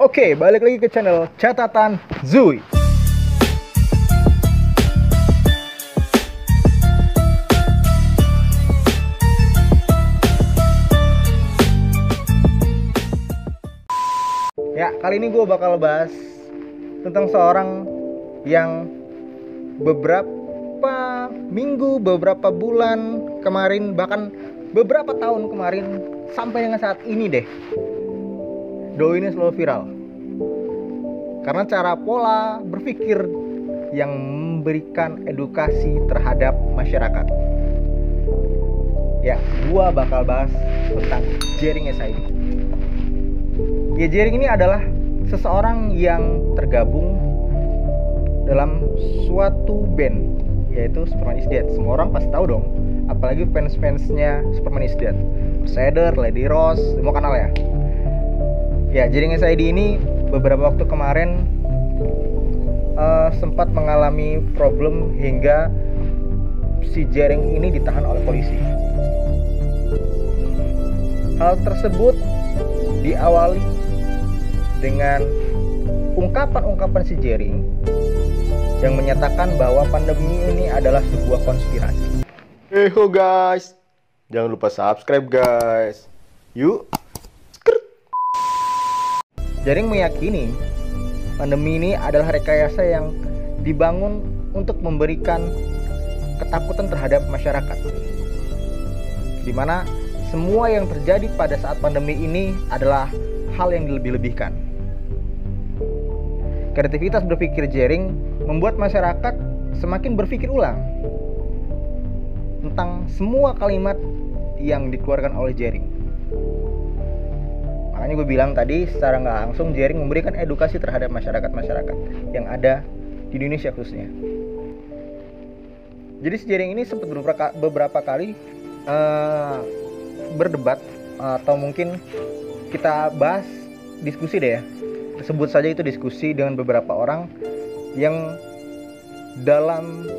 Oke, balik lagi ke channel Catatan Zui. Ya, kali ini gue bakal bahas tentang seorang yang beberapa minggu, beberapa bulan kemarin, bahkan beberapa tahun kemarin sampai dengan saat ini deh, doi ini selalu viral karena cara pola berpikir yang memberikan edukasi terhadap masyarakat. Ya, gua bakal bahas tentang Jering SID. Ya, Jering ini adalah seseorang yang tergabung dalam suatu band, yaitu Superman is Dead. Semua orang pasti tahu dong, apalagi fans-fansnya Superman is Dead, Crusader, Lady Rose, semua kenal ya. Ya, Jering SID ini beberapa waktu kemarin sempat mengalami problem hingga si Jering ini ditahan oleh polisi. Hal tersebut diawali dengan ungkapan-ungkapan si Jering yang menyatakan bahwa pandemi ini adalah sebuah konspirasi. Heho guys, jangan lupa subscribe guys. Yuk. Jering meyakini pandemi ini adalah rekayasa yang dibangun untuk memberikan ketakutan terhadap masyarakat, di mana semua yang terjadi pada saat pandemi ini adalah hal yang dilebih-lebihkan. Kreativitas berpikir Jering membuat masyarakat semakin berpikir ulang tentang semua kalimat yang dikeluarkan oleh Jering. Makanya gue bilang tadi, secara nggak langsung Jering memberikan edukasi terhadap masyarakat-masyarakat yang ada di Indonesia khususnya. Jadi si Jering ini sempat beberapa kali berdebat, atau mungkin kita bahas diskusi deh ya. Sebut saja itu diskusi dengan beberapa orang yang dalam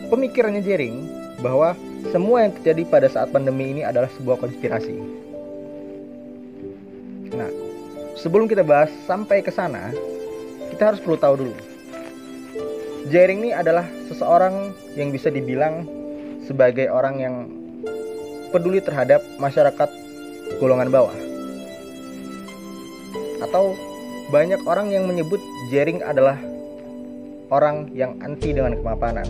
pemikirannya Jering bahwa semua yang terjadi pada saat pandemi ini adalah sebuah konspirasi. Nah, sebelum kita bahas sampai ke sana, kita harus perlu tahu dulu, Jering ini adalah seseorang yang bisa dibilang sebagai orang yang peduli terhadap masyarakat golongan bawah. Atau banyak orang yang menyebut Jering adalah orang yang anti dengan kemapanan.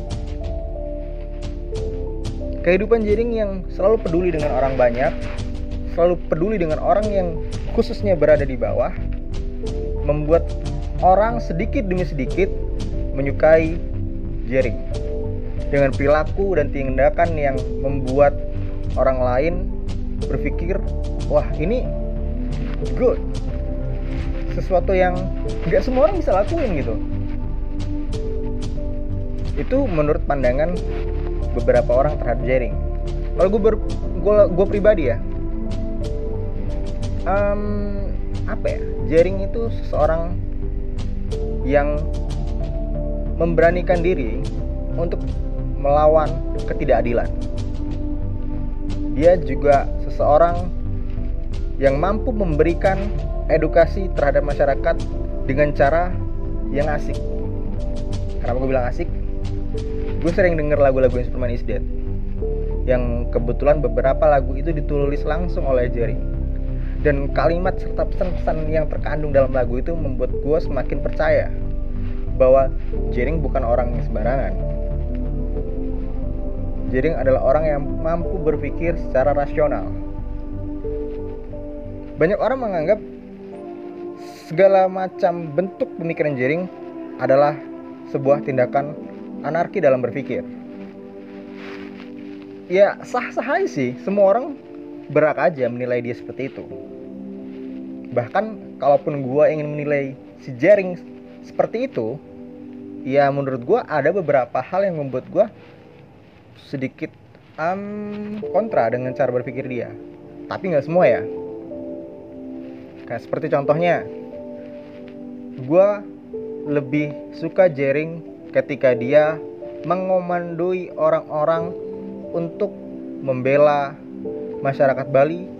Kehidupan Jering yang selalu peduli dengan orang banyak, selalu peduli dengan orang yang khususnya berada di bawah, membuat orang sedikit demi sedikit menyukai Jering dengan perilaku dan tindakan yang membuat orang lain berpikir, wah ini good, sesuatu yang gak semua orang bisa lakuin gitu. Itu menurut pandangan beberapa orang terhadap Jering. Kalau gue pribadi ya, Jering itu seseorang yang memberanikan diri untuk melawan ketidakadilan. Dia juga seseorang yang mampu memberikan edukasi terhadap masyarakat dengan cara yang asik. Kenapa gue bilang asik? Gue sering denger lagu-lagu Superman is Dead, yang kebetulan beberapa lagu itu ditulis langsung oleh Jering. Dan kalimat serta pesan-pesan yang terkandung dalam lagu itu membuat gue semakin percaya bahwa Jering bukan orang yang sembarangan. Jering adalah orang yang mampu berpikir secara rasional. Banyak orang menganggap segala macam bentuk pemikiran Jering adalah sebuah tindakan anarki dalam berpikir. Ya sah-sah aja sih, semua orang berhak aja menilai dia seperti itu. Bahkan kalaupun gue ingin menilai si Jering seperti itu, ya menurut gue ada beberapa hal yang membuat gue sedikit kontra dengan cara berpikir dia. Tapi gak semua ya. Kayak seperti contohnya, gue lebih suka Jering ketika dia mengomandoi orang-orang untuk membela masyarakat Bali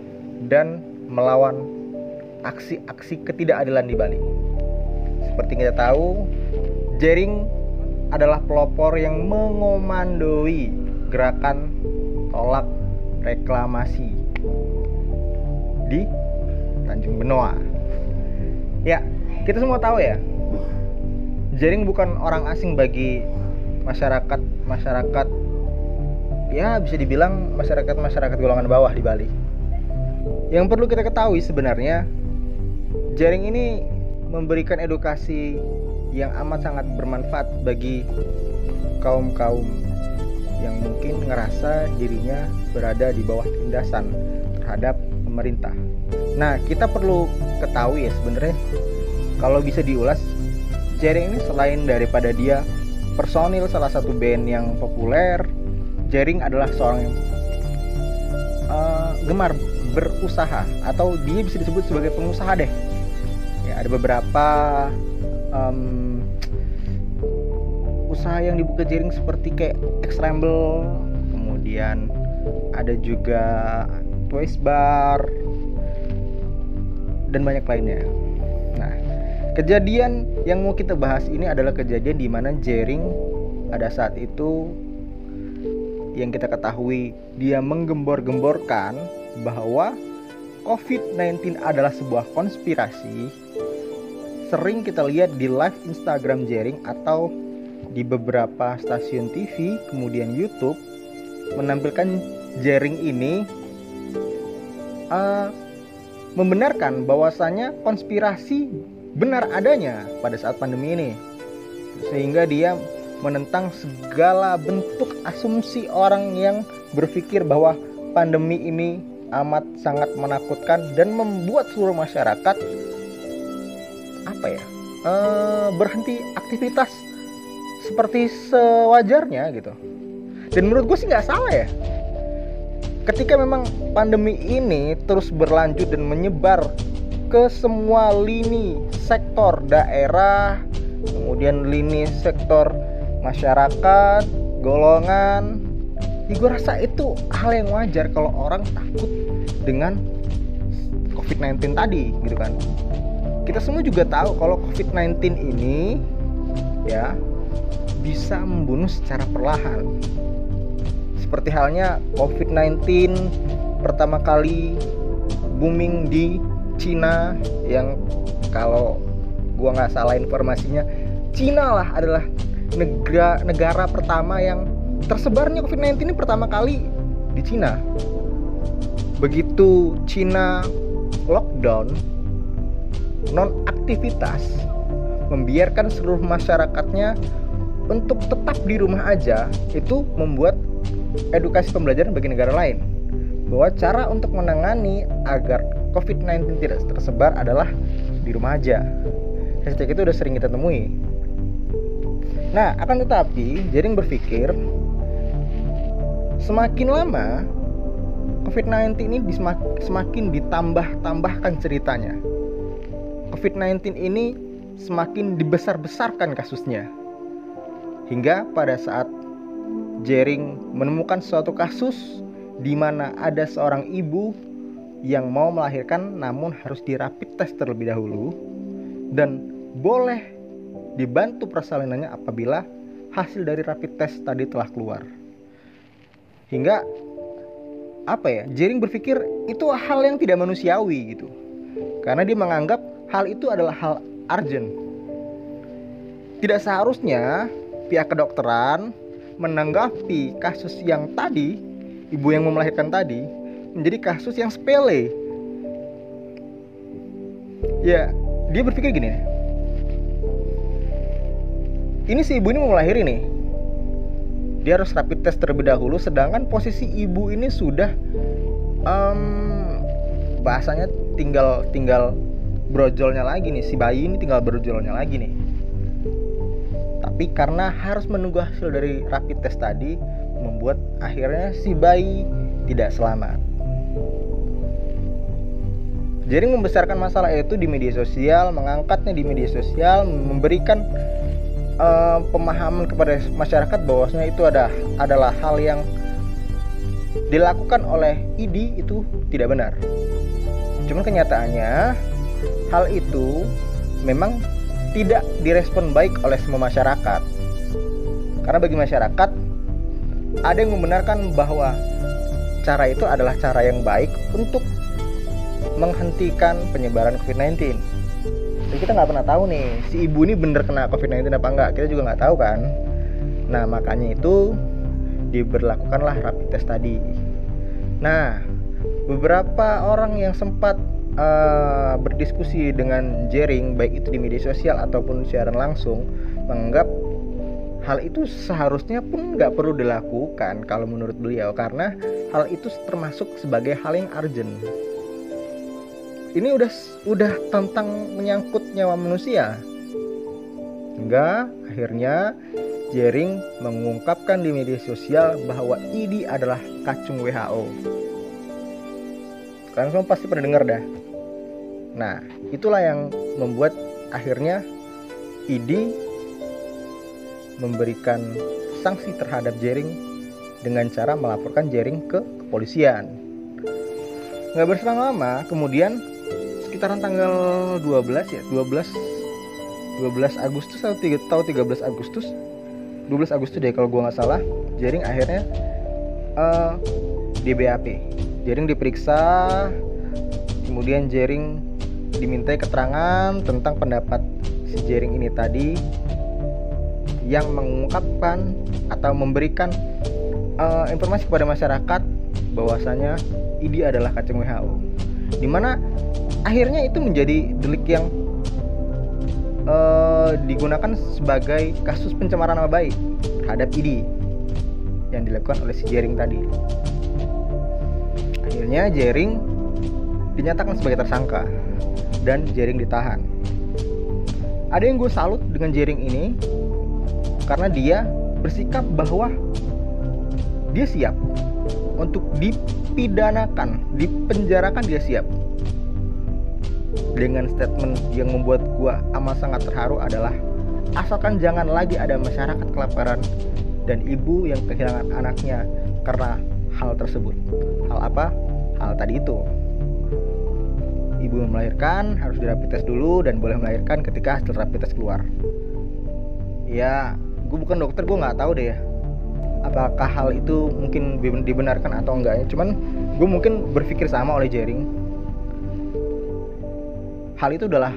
dan melawan aksi-aksi ketidakadilan di Bali. Seperti kita tahu, Jering adalah pelopor yang mengomandoi gerakan tolak reklamasi di Tanjung Benoa. Ya, kita semua tahu ya, Jering bukan orang asing bagi masyarakat ya bisa dibilang masyarakat golongan bawah di Bali. Yang perlu kita ketahui sebenarnya, Jering ini memberikan edukasi yang amat sangat bermanfaat bagi kaum-kaum yang mungkin ngerasa dirinya berada di bawah tindasan terhadap pemerintah. Nah, kita perlu ketahui ya sebenarnya, kalau bisa diulas, Jering ini selain daripada dia personil salah satu band yang populer, Jering adalah seorang yang gemar berusaha, atau dia bisa disebut sebagai pengusaha deh. Ya, ada beberapa usaha yang dibuka Jering seperti kayak X-Ramble, kemudian ada juga Toys Bar dan banyak lainnya. Nah, kejadian yang mau kita bahas ini adalah kejadian di mana Jering pada saat itu yang kita ketahui dia menggembor-gemborkan bahwa COVID-19 adalah sebuah konspirasi. Sering kita lihat di live Instagram Jering atau di beberapa stasiun TV, kemudian YouTube, menampilkan Jering ini membenarkan bahwasannya konspirasi benar adanya pada saat pandemi ini, sehingga dia menentang segala bentuk asumsi orang yang berpikir bahwa pandemi ini amat sangat menakutkan dan membuat seluruh masyarakat berhenti aktivitas seperti sewajarnya gitu. Dan menurut gue sih nggak salah ya, ketika memang pandemi ini terus berlanjut dan menyebar ke semua lini sektor daerah, kemudian lini sektor masyarakat, golongan, ya gue rasa itu hal yang wajar kalau orang takut dengan COVID-19 tadi gitu kan. Kita semua juga tahu kalau COVID-19 ini ya bisa membunuh secara perlahan. Seperti halnya COVID-19 pertama kali booming di Cina, yang kalau gua nggak salah informasinya, Cina lah adalah negara pertama yang tersebarnya COVID-19 ini pertama kali di Cina. Begitu Cina lockdown, non-aktivitas, membiarkan seluruh masyarakatnya untuk tetap di rumah aja, itu membuat edukasi pembelajaran bagi negara lain bahwa cara untuk menangani agar COVID-19 tidak tersebar adalah di rumah aja. Hashtag itu udah sering kita temui. Nah, akan tetapi Jering berpikir semakin lama COVID-19 ini semakin ditambah-tambahkan ceritanya. COVID-19 ini semakin dibesar-besarkan kasusnya. Hingga pada saat Jering menemukan suatu kasus di mana ada seorang ibu yang mau melahirkan namun harus dirapid tes terlebih dahulu dan boleh dibantu persalinannya apabila hasil dari rapid test tadi telah keluar. Hingga Jering berpikir itu hal yang tidak manusiawi gitu. Karena dia menganggap hal itu adalah hal urgent. Tidak seharusnya pihak kedokteran menanggapi kasus yang tadi, ibu yang mau melahirkan tadi, menjadi kasus yang sepele. Ya, dia berpikir gini, ini si ibu ini mau melahirkan nih, dia harus rapid test terlebih dahulu, sedangkan posisi ibu ini sudah bahasanya tinggal brojolnya lagi nih, si bayi ini tinggal brojolnya lagi nih. Tapi karena harus menunggu hasil dari rapid test tadi, membuat akhirnya si bayi tidak selamat. Jering membesarkan masalah itu di media sosial, mengangkatnya di media sosial, memberikan pemahaman kepada masyarakat bahwasanya itu adalah hal yang dilakukan oleh ID itu tidak benar. Cuman kenyataannya hal itu memang tidak direspon baik oleh semua masyarakat. Karena bagi masyarakat ada yang membenarkan bahwa cara itu adalah cara yang baik untuk menghentikan penyebaran COVID-19. Jadi kita nggak pernah tahu nih si ibu ini bener kena COVID-19 apa enggak, kita juga nggak tahu kan. Nah makanya itu diberlakukanlah rapid test tadi. Nah beberapa orang yang sempat berdiskusi dengan Jering, baik itu di media sosial ataupun siaran langsung, menganggap hal itu seharusnya pun nggak perlu dilakukan kalau menurut beliau, karena hal itu termasuk sebagai hal yang urgent. Ini udah tentang menyangkut nyawa manusia. Hingga akhirnya Jering mengungkapkan di media sosial bahwa ID adalah kacung WHO. Kalian semua pasti pernah dengar dah. Nah, itulah yang membuat akhirnya ID memberikan sanksi terhadap Jering dengan cara melaporkan Jering ke kepolisian. Nggak berselang lama, kemudian sekitaran tanggal 12 Agustus atau 13 Agustus 12 Agustus deh kalau gue nggak salah, Jering akhirnya di BAP. Jering diperiksa, kemudian Jering dimintai keterangan tentang pendapat si Jering ini tadi yang mengungkapkan atau memberikan informasi kepada masyarakat bahwasanya ID adalah kacung WHO, dimana akhirnya itu menjadi delik yang digunakan sebagai kasus pencemaran nama baik terhadap ID yang dilakukan oleh si Jering tadi. Akhirnya Jering dinyatakan sebagai tersangka dan Jering ditahan. Ada yang gue salut dengan Jering ini karena dia bersikap bahwa dia siap untuk dipidanakan, dipenjarakan, dia siap. Dengan statement yang membuat gua amat sangat terharu adalah, asalkan jangan lagi ada masyarakat kelaparan dan ibu yang kehilangan anaknya karena hal tersebut. Hal apa? Hal tadi itu. Ibu yang melahirkan harus di rapid test dulu dan boleh melahirkan ketika hasil rapid test keluar. Ya, gue bukan dokter, gue nggak tahu deh ya apakah hal itu mungkin dibenarkan atau enggak ya. Cuman gue mungkin berpikir sama oleh Jering, hal itu adalah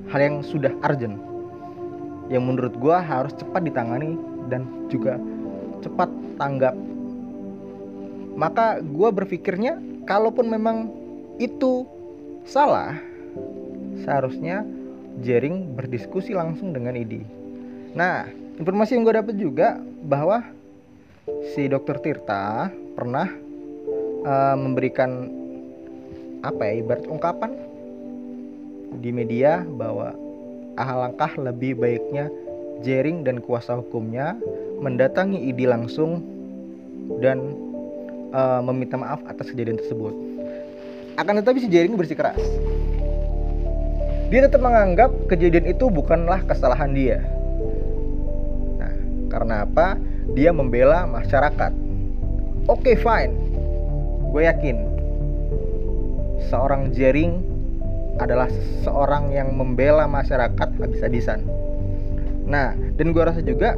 hal yang sudah urgent, yang menurut gue harus cepat ditangani dan juga cepat tanggap. Maka gue berpikirnya kalaupun memang itu salah, seharusnya Jering berdiskusi langsung dengan ID. Nah, informasi yang gue dapat juga bahwa si Dr. Tirta pernah memberikan ibarat ungkapan di media bahwa alangkah lebih baiknya Jering dan kuasa hukumnya mendatangi ID langsung dan meminta maaf atas kejadian tersebut. Akan tetapi si Jering bersikeras. Dia tetap menganggap kejadian itu bukanlah kesalahan dia. Nah, karena apa? Dia membela masyarakat. Oke, fine. Gue yakin seorang Jering adalah seorang yang membela masyarakat habis-habisan. Nah, dan gue rasa juga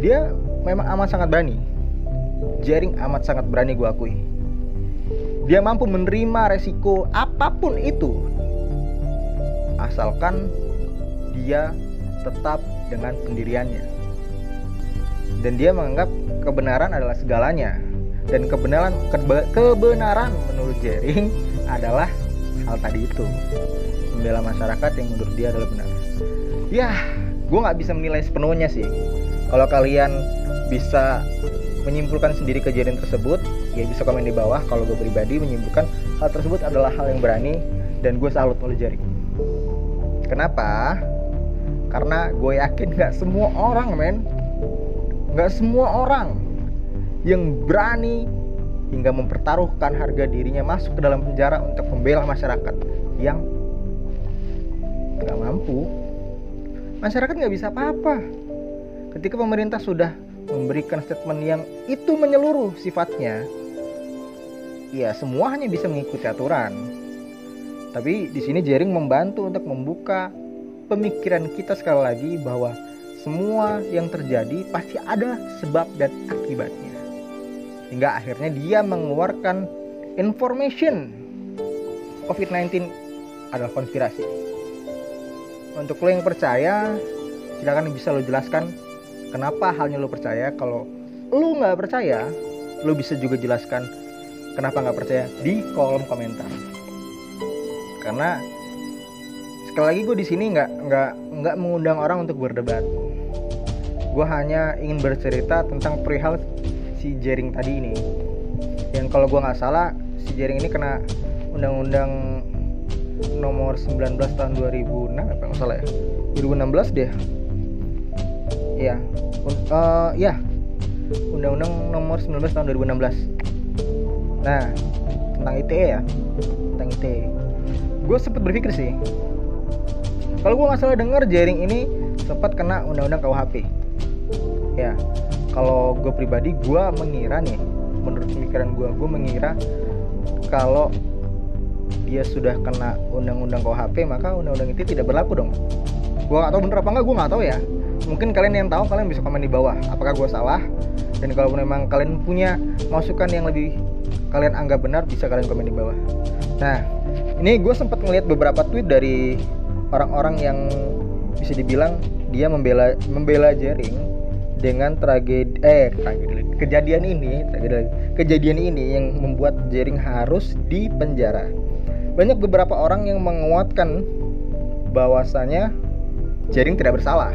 dia memang amat sangat berani. Jering amat sangat berani, gue akui. Dia mampu menerima resiko apapun itu, asalkan dia tetap dengan pendiriannya. Dan dia menganggap kebenaran adalah segalanya. Dan kebenaran menurut Jering adalah hal tadi itu, membela masyarakat yang menurut dia adalah benar. Ya, gue gak bisa menilai sepenuhnya sih. Kalau kalian bisa menyimpulkan sendiri kejadian tersebut, ya bisa komen di bawah. Kalau gue pribadi menyimpulkan hal tersebut adalah hal yang berani, dan gue salut oleh Jering. Kenapa? Karena gue yakin gak semua orang yang berani hingga mempertaruhkan harga dirinya masuk ke dalam penjara untuk membela masyarakat yang gak mampu. Masyarakat gak bisa apa-apa. Ketika pemerintah sudah memberikan statement yang itu menyeluruh sifatnya, ya semua hanya bisa mengikuti aturan. Tapi di sini Jering membantu untuk membuka pemikiran kita sekali lagi bahwa semua yang terjadi pasti ada sebab dan akibatnya. Hingga akhirnya dia mengeluarkan information COVID-19 adalah konspirasi. Untuk lo yang percaya, silakan bisa lo jelaskan kenapa halnya lo percaya. Kalau lo nggak percaya, lo bisa juga jelaskan kenapa nggak percaya di kolom komentar. Karena sekali lagi gue di sini nggak mengundang orang untuk berdebat. Gue hanya ingin bercerita tentang perihal si Jering tadi ini. Yang kalau gue nggak salah, si Jering ini kena Undang-Undang nomor 19 tahun 2006 apa nggak salah ya? 2016 deh. Iya. Ya. Undang-Undang nomor 19 tahun 2016. Nah, tentang ITE ya. Tentang ITE. Gue sempat berpikir sih, kalau gue nggak salah dengar Jering ini sempat kena undang-undang KUHP. Ya, kalau gue pribadi gue mengira nih, menurut pemikiran gue mengira kalau dia sudah kena undang-undang KUHP maka undang-undang itu tidak berlaku dong. Gue nggak tahu bener apa nggak, gue nggak tahu ya. Mungkin kalian yang tahu, kalian bisa komen di bawah apakah gue salah. Dan kalau memang kalian punya masukan yang lebih kalian anggap benar, bisa kalian komen di bawah. Nah, ini gue sempat ngeliat beberapa tweet dari orang-orang yang bisa dibilang dia membela Jering dengan kejadian ini yang membuat Jering harus dipenjara. Banyak beberapa orang yang menguatkan bahwasanya Jering tidak bersalah.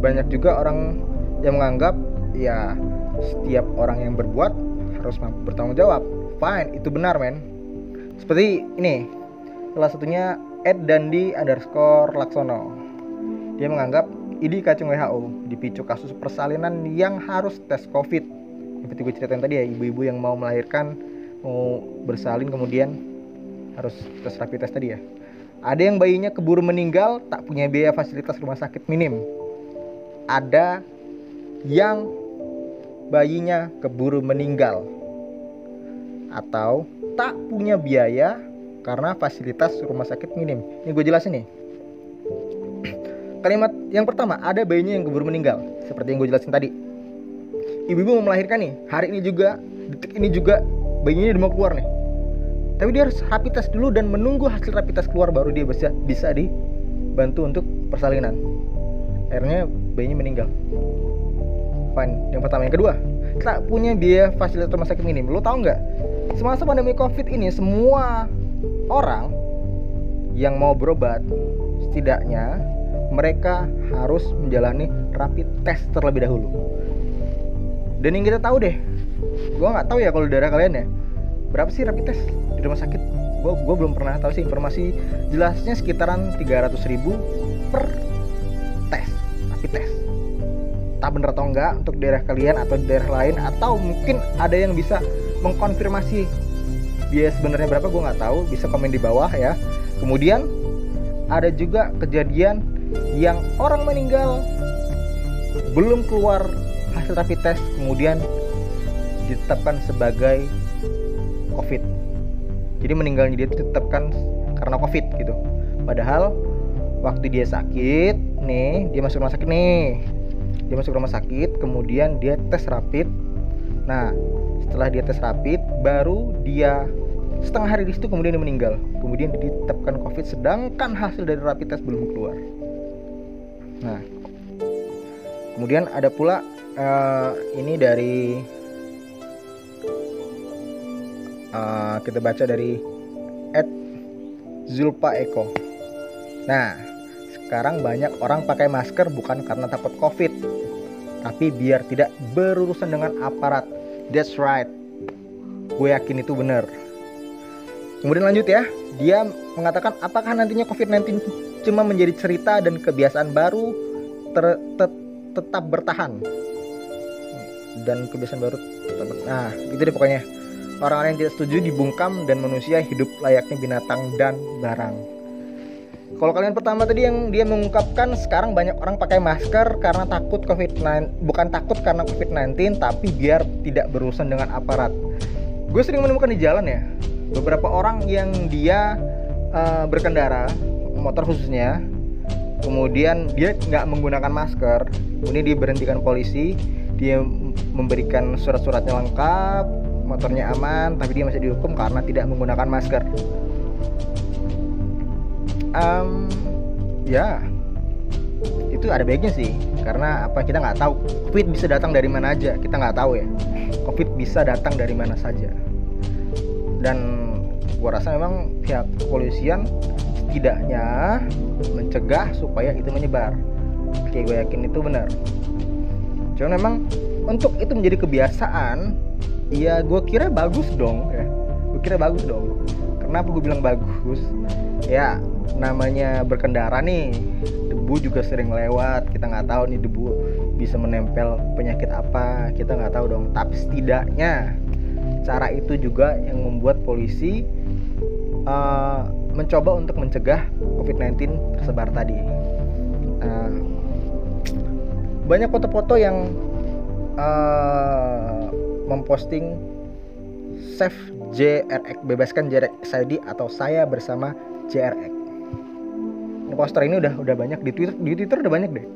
Banyak juga orang yang menganggap ya setiap orang yang berbuat harus mampu bertanggung jawab. Fine, itu benar men. Seperti ini, salah satunya @dandi_laksono. Dia menganggap ID kacung WHO dipicu kasus persalinan yang harus tes COVID. Seperti gue ceritain tadi ya, ibu-ibu yang mau melahirkan, mau bersalin kemudian harus tes rapid test tadi ya. Ada yang bayinya keburu meninggal, tak punya biaya fasilitas rumah sakit minim. Ada yang bayinya keburu meninggal atau tak punya biaya karena fasilitas rumah sakit minim. Ini gue jelasin nih. Kalimat yang pertama, ada bayinya yang keburu meninggal, seperti yang gue jelasin tadi. Ibu-ibu mau melahirkan nih, hari ini juga, detik ini juga bayinya udah mau keluar nih. Tapi dia harus rapid test dulu dan menunggu hasil rapid test keluar baru dia bisa dibantu untuk persalinan. Akhirnya bayinya meninggal. Fine, yang pertama. Yang kedua, tak punya biaya fasilitas rumah sakit minim. Lo tau nggak? Semasa pandemi COVID ini, semua orang yang mau berobat setidaknya mereka harus menjalani rapid test terlebih dahulu. Dan yang kita tahu deh, gue nggak tahu ya kalau di daerah kalian ya, berapa sih rapid test di rumah sakit? Gue belum pernah tahu sih informasi jelasnya, sekitaran 300.000 per tes, rapid test. Tak bener atau enggak untuk daerah kalian atau daerah lain, atau mungkin ada yang bisa mengkonfirmasi biaya sebenarnya berapa, gue nggak tahu, bisa komen di bawah ya. Kemudian ada juga kejadian yang orang meninggal belum keluar hasil rapid test, kemudian ditetapkan sebagai COVID. Jadi meninggalnya dia ditetapkan karena COVID gitu. Padahal waktu dia sakit nih, dia masuk rumah sakit nih. Dia masuk rumah sakit, kemudian dia tes rapid. Nah, setelah dia tes rapid, baru dia setengah hari di situ kemudian dia meninggal. Kemudian ditetapkan COVID, sedangkan hasil dari rapid test belum keluar. Nah, kemudian ada pula ini dari kita baca dari @zulpaeko. Nah, sekarang banyak orang pakai masker bukan karena takut COVID, tapi biar tidak berurusan dengan aparat. That's right, gue yakin itu benar. Kemudian lanjut ya, dia mengatakan apakah nantinya COVID-19 cuma menjadi cerita dan kebiasaan baru tetap bertahan. Dan kebiasaan baru tetap bertahan. Nah, itu deh pokoknya. Orang-orang yang tidak setuju dibungkam dan manusia hidup layaknya binatang dan barang. Kalau kalian pertama tadi yang dia mengungkapkan sekarang banyak orang pakai masker karena takut COVID-19, bukan takut karena COVID-19, tapi biar tidak berurusan dengan aparat. Gue sering menemukan di jalan ya, beberapa orang yang dia berkendara motor khususnya, kemudian dia nggak menggunakan masker, kemudian diberhentikan polisi, dia memberikan surat-suratnya lengkap, motornya aman, tapi dia masih dihukum karena tidak menggunakan masker. Ya itu ada baiknya sih, karena apa, kita nggak tahu COVID bisa datang dari mana aja, kita nggak tahu ya, COVID bisa datang dari mana saja. Dan gua rasa memang pihak kepolisian setidaknya mencegah supaya itu menyebar. Oke, gue yakin itu benar. Cuma memang untuk itu menjadi kebiasaan, ya gue kira bagus dong ya. Gue kira bagus dong. Kenapa gue bilang bagus? Ya namanya berkendara nih, debu juga sering lewat. Kita nggak tahu nih debu bisa menempel penyakit apa, kita nggak tahu dong. Tapi setidaknya cara itu juga yang membuat polisi mencoba untuk mencegah COVID-19 tersebar tadi. Banyak foto-foto yang memposting Save JRX, bebaskan JRX atau saya bersama JRX. Poster ini udah banyak di Twitter udah banyak deh.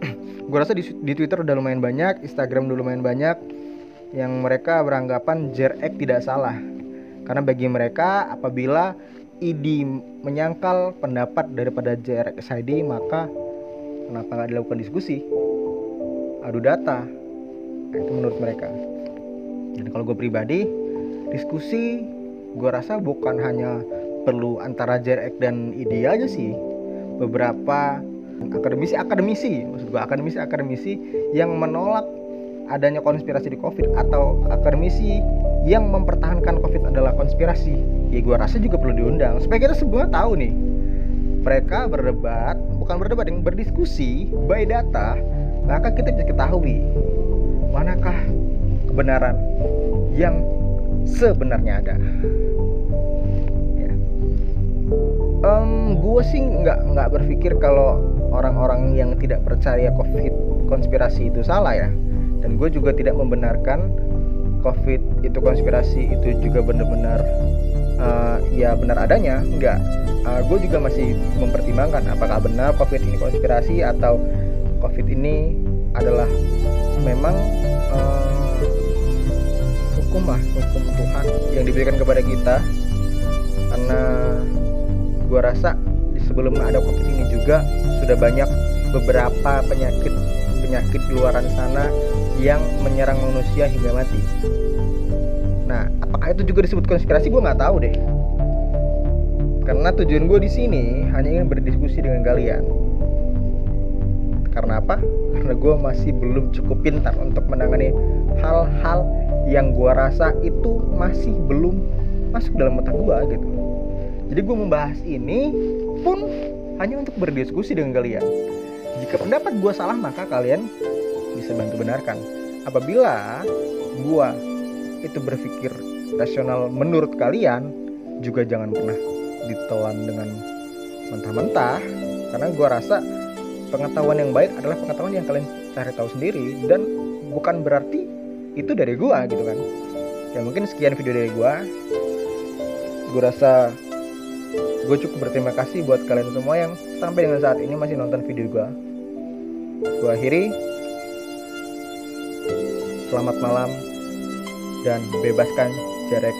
Gue rasa di Twitter udah lumayan banyak, Instagram udah lumayan banyak yang mereka beranggapan JRX tidak salah. Karena bagi mereka apabila ID menyangkal pendapat daripada JRX, maka kenapa nggak dilakukan diskusi, adu data? Nah, itu menurut mereka. Dan kalau gue pribadi, diskusi gue rasa bukan hanya perlu antara JRX dan ID aja sih. Beberapa akademisi yang menolak adanya konspirasi di COVID, atau akademisi yang mempertahankan COVID adalah konspirasi, ya gue rasa juga perlu diundang supaya kita semua tahu nih, mereka berdiskusi by data, maka kita bisa ketahui manakah kebenaran yang sebenarnya ada. Ya. Gue sih nggak berpikir kalau orang-orang yang tidak percaya COVID konspirasi itu salah ya. Dan gue juga tidak membenarkan COVID itu konspirasi itu juga benar-benar ya benar adanya. Enggak. Gue juga masih mempertimbangkan apakah benar COVID ini konspirasi atau COVID ini adalah memang hukum Tuhan yang diberikan kepada kita. Karena gue rasa sebelum ada COVID ini juga sudah banyak beberapa penyakit di luaran sana yang menyerang manusia hingga mati. Nah, apakah itu juga disebut konspirasi? Gue nggak tahu deh. Karena tujuan gue di sini hanya ingin berdiskusi dengan kalian. Karena apa? Karena gue masih belum cukup pintar untuk menangani hal-hal yang gue rasa itu masih belum masuk dalam otak gue gitu. Jadi gue membahas ini pun hanya untuk berdiskusi dengan kalian. Jika pendapat gue salah, maka kalian bisa bantu benarkan. Apabila gue itu berpikir rasional menurut kalian, juga jangan pernah ditelan dengan mentah-mentah. Karena gue rasa pengetahuan yang baik adalah pengetahuan yang kalian cari tahu sendiri, dan bukan berarti itu dari gue gitu kan. Ya mungkin sekian video dari gue. Gue rasa gue cukup berterima kasih buat kalian semua yang sampai dengan saat ini masih nonton video gue. Gue akhiri. Selamat malam dan bebaskan JRX.